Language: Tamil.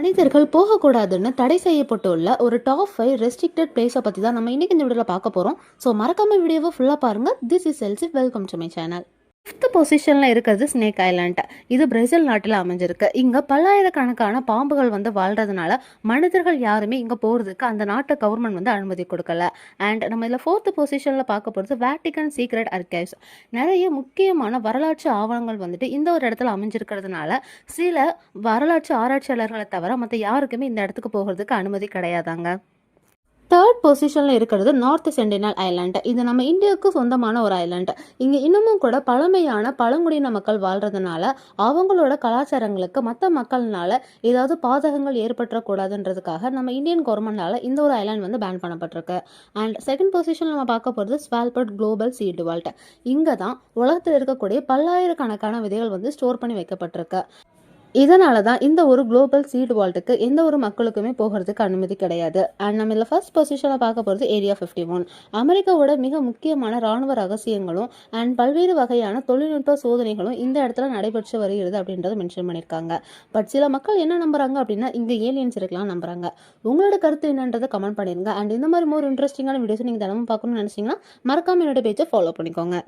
மனிதர்கள் போகக்கூடாதுன்னு தடை செய்யப்பட்டுள்ள ஒரு டாப் 5 ரெஸ்ட்ரிக்டட் பிளேஸை பற்றி தான் நம்ம இன்னைக்கு இந்த வீடியோவில் பார்க்க போகிறோம். ஸோ மறக்காம வீடியோவை ஃபுல்லாக பாருங்கள். This is LC, welcome to my channel. 5th பொசிஷனில் இருக்கிறது ஸ்னேக் ஐலாண்ட். இது பிரேசில் நாட்டில் அமைஞ்சிருக்கு. இங்கே பல்லாயிரக்கணக்கான பாம்புகள் வாழ்றதுனால மனிதர்கள் யாருமே இங்கே போகிறதுக்கு அந்த நாட்டு கவர்மெண்ட் அனுமதி கொடுக்கல. அண்ட் நம்ம இதில் 4th பொசிஷனில் பார்க்க போகிறது வேட்டிகன் சீக்ரெட் ஆர்கைவ்ஸ். நிறைய முக்கியமான வரலாற்று ஆவணங்கள் இந்த ஒரு இடத்துல அமைஞ்சிருக்கிறதுனால சில வரலாற்று ஆராய்ச்சியாளர்களை தவிர மற்ற யாருக்குமே இந்த இடத்துக்கு போகிறதுக்கு அனுமதி கிடையாதாங்க. 3rd பொசிஷனில் இருக்கிறது நார்த் சென்டினல் ஐலாண்ட். இது நம்ம இந்தியாவுக்கு சொந்தமான ஒரு ஐலாண்ட். இங்கே இன்னமும் கூட பழமையான பழங்குடியின மக்கள் வாழ்றதுனால அவங்களோட கலாச்சாரங்களுக்கு மற்ற மக்கள்னால ஏதாவது பாதகங்கள் ஏற்பட்டுறக்கூடாதுன்றதுக்காக நம்ம இந்தியன் கவர்மெண்டால இந்த ஒரு ஐலாண்ட் பேன் பண்ணப்பட்டிருக்கு. அண்ட் 2nd பொசிஷனில் நம்ம பார்க்க போகிறது ஸ்வால்பர்ட் குளோபல் சீட் வால்ட். இங்கே தான் உலகத்தில் இருக்கக்கூடிய பல்லாயிரக்கணக்கான விதைகள் ஸ்டோர் பண்ணி வைக்கப்பட்டிருக்கு. இதனால தான் இந்த ஒரு குளோபல் சீட் வால்ட்டுக்கு எந்த ஒரு மக்களுக்குமே போகிறதுக்கு அனுமதி கிடையாது. அண்ட் நம்ம இதில் ஃபர்ஸ்ட் பொசிஷனில் பார்க்க போகிறது ஏரியா 51. அமெரிக்காவோட மிக முக்கியமான ராணுவ ரகசியங்களும் அண்ட் பல்வேறு வகையான தொழில்நுட்ப சோதனைகளும் இந்த இடத்துல நடைபெற்று வருகிறது அப்படின்றத மென்ஷன் பண்ணியிருக்காங்க. பட் சில மக்கள் என்ன நம்புறாங்க அப்படின்னா இங்கே ஏலியன்ஸ் இருக்கலாம் நம்புறாங்க. உங்களோட கருத்து என்னன்றதை கமெண்ட் பண்ணிருங்க. அண்ட் இந்த மாதிரி மோர் இன்ட்ரெஸ்டிங்கான வீடியோஸ் நீங்கள் தினமும் பார்க்கணும்னு நினைச்சீங்கன்னா மறக்காம என்னோட பேஜை ஃபாலோ பண்ணிக்கோங்க.